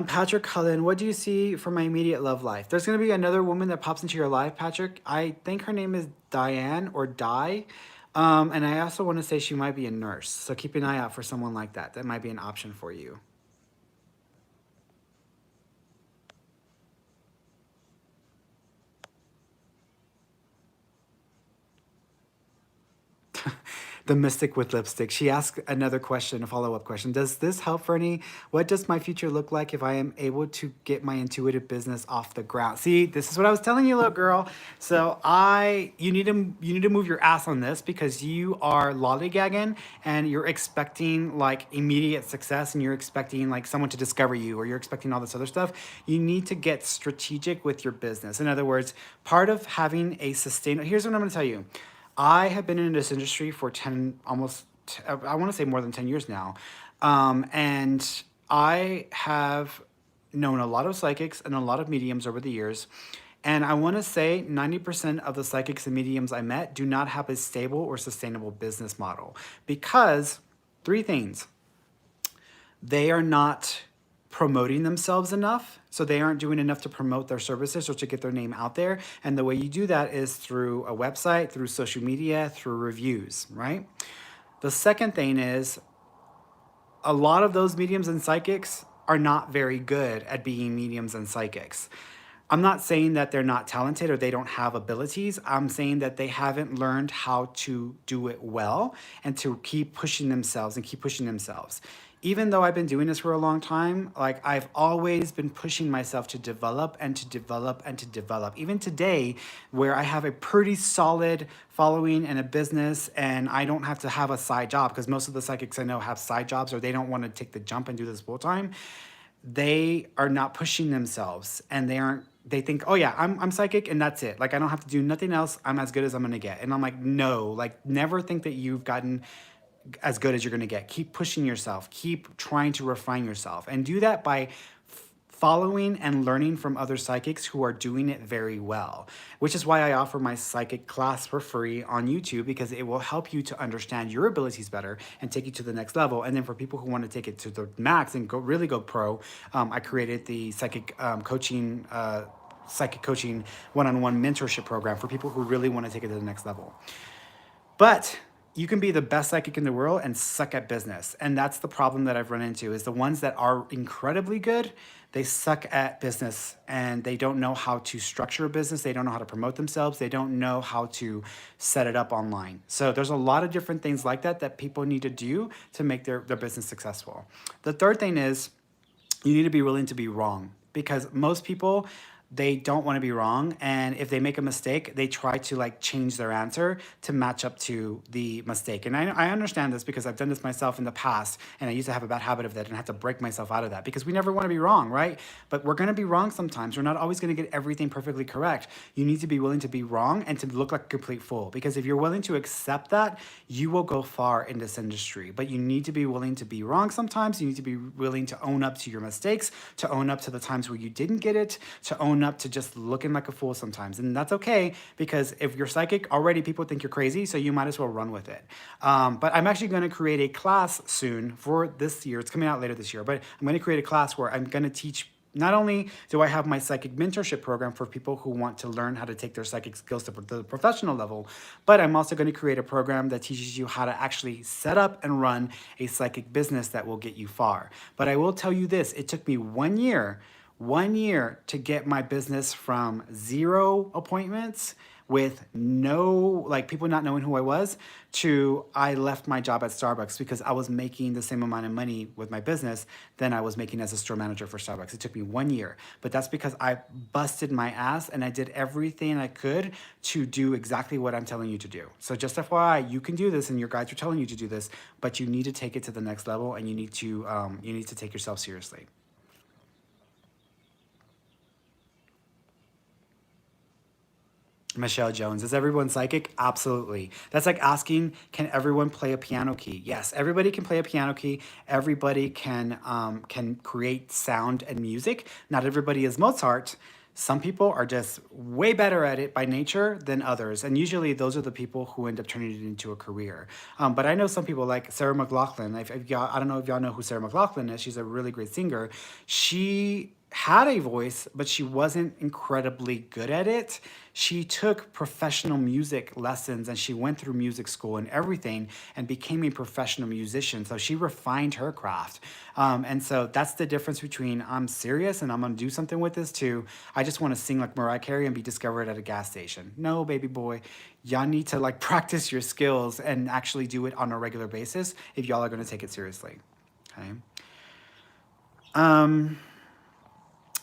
Patrick Cullen, what do you see for my immediate love life? There's going to be another woman that pops into your life, Patrick. I think her name is Diane or Di. And I also want to say she might be a nurse. So keep an eye out for someone like that. That might be an option for you. The mystic with lipstick. She asked another question, a follow-up question. Does this help, Fernie? What does my future look like if I am able to get my intuitive business off the ground? See, this is what I was telling you, little girl. So you need to move your ass on this because you are lollygagging and you're expecting like immediate success and you're expecting like someone to discover you or you're expecting all this other stuff. You need to get strategic with your business. In other words, part of having a sustainable, here's what I'm going to tell you. I have been in this industry for 10, almost, I want to say more than 10 years now. And I have known a lot of psychics and a lot of mediums over the years. And I want to say 90% of the psychics and mediums I met do not have a stable or sustainable business model because three things. They are not promoting themselves enough. So they aren't doing enough to promote their services or to get their name out there. And the way you do that is through a website, through social media, through reviews, right? The second thing is a lot of those mediums and psychics are not very good at being mediums and psychics. I'm not saying that they're not talented or they don't have abilities. I'm saying that they haven't learned how to do it well and to keep pushing themselves and keep pushing themselves. Even though I've been doing this for a long time, like I've always been pushing myself to develop and to develop and to develop. Even today, where I have a pretty solid following and a business and I don't have to have a side job because most of the psychics I know have side jobs or they don't want to take the jump and do this full time. They are not pushing themselves and they think, oh yeah, I'm psychic and that's it. Like I don't have to do nothing else. I'm as good as I'm gonna get. And I'm like, no, like never think that you've gotten as good as you're gonna get. Keep pushing yourself. Keep trying to refine yourself. And do that by following and learning from other psychics who are doing it very well, which is why I offer my psychic class for free on YouTube because it will help you to understand your abilities better and take you to the next level. And then for people who want to take it to the max and really go pro, I created the psychic coaching one-on-one mentorship program for people who really want to take it to the next level. But you can be the best psychic in the world and suck at business. And that's the problem that I've run into is the ones that are incredibly good, they suck at business and they don't know how to structure a business. They don't know how to promote themselves. They don't know how to set it up online. So there's a lot of different things like that that people need to do to make their business successful. The third thing is you need to be willing to be wrong because most people, they don't want to be wrong. And if they make a mistake, they try to like change their answer to match up to the mistake. And I understand this because I've done this myself in the past. And I used to have a bad habit of that and I had to break myself out of that because we never want to be wrong, right? But we're going to be wrong sometimes. We're not always going to get everything perfectly correct. You need to be willing to be wrong and to look like a complete fool. Because if you're willing to accept that, you will go far in this industry. But you need to be willing to be wrong sometimes. You need to be willing to own up to your mistakes, to own up to the times where you didn't get it, to own up to just looking like a fool sometimes. And that's okay because if you're psychic, already people think you're crazy, so you might as well run with it. But I'm actually going to create a class soon for this year. It's coming out later this year, but I'm going to create a class where I'm going to teach. Not only do I have my psychic mentorship program for people who want to learn how to take their psychic skills to the professional level, but I'm also going to create a program that teaches you how to actually set up and run a psychic business that will get you far. But I will tell you this, it took me 1 year to get my business from 0 appointments with no, like people not knowing who I was, to I left my job at Starbucks because I was making the same amount of money with my business than I was making as a store manager for Starbucks. It took me 1 year, but that's because I busted my ass and I did everything I could to do exactly what I'm telling you to do. So just FYI, you can do this and your guides are telling you to do this, but you need to take it to the next level and you need to take yourself seriously. Michelle Jones, is everyone psychic? Absolutely. That's like asking, can everyone play a piano key? Yes, everybody can play a piano key. Everybody can create sound and music. Not everybody is Mozart. Some people are just way better at it by nature than others. And usually those are the people who end up turning it into a career. But I know some people like Sarah McLachlan. I don't know if y'all know who Sarah McLachlan is. She's a really great singer. She had a voice, but she wasn't incredibly good at it. She took professional music lessons and she went through music school and everything and became a professional musician. So she refined her craft. And so that's the difference between I'm serious and I'm gonna do something with this to I just wanna sing like Mariah Carey and be discovered at a gas station. No, baby boy, y'all need to like practice your skills and actually do it on a regular basis if y'all are gonna take it seriously. Okay. Um,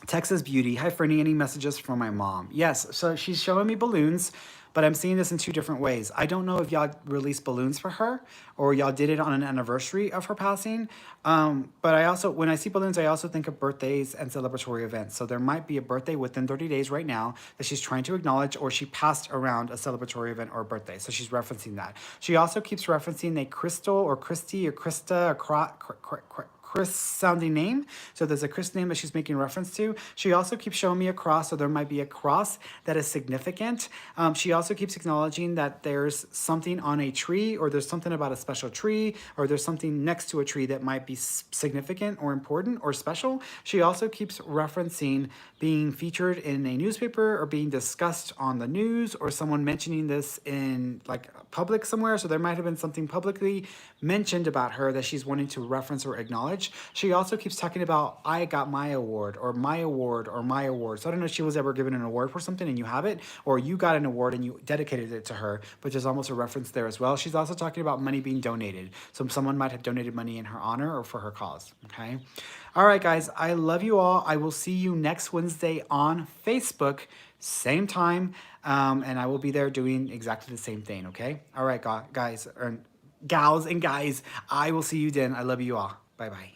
Texas Beauty. Hi, Fernie. Any messages from my mom? Yes. So she's showing me balloons, but I'm seeing this in two different ways. I don't know if y'all released balloons for her or y'all did it on an anniversary of her passing. But I also, when I see balloons, I also think of birthdays and celebratory events. So there might be a birthday within 30 days right now that she's trying to acknowledge, or she passed around a celebratory event or birthday. So she's referencing that. She also keeps referencing a Crystal or Christy or Krista or Chris sounding name. So there's a Chris name that she's making reference to. She also keeps showing me a cross, so there might be a cross that is significant. She also keeps acknowledging that there's something on a tree, or there's something about a special tree, or there's something next to a tree that might be significant or important or special. She also keeps referencing being featured in a newspaper or being discussed on the news, or someone mentioning this in like public somewhere. So there might have been something publicly mentioned about her that she's wanting to reference or acknowledge. She also keeps talking about I got my award or my award or my award. So I don't know if she was ever given an award for something and you have it, or you got an award and you dedicated it to her, but there's almost a reference there as well. She's also talking about money being donated. So someone might have donated money in her honor or for her cause. Okay. All right, guys, I love you all. I will see you next Wednesday on Facebook, same time, and I will be there doing exactly the same thing. Okay. All right, guys, or gals and guys, I will see you then. I love you all. Bye bye.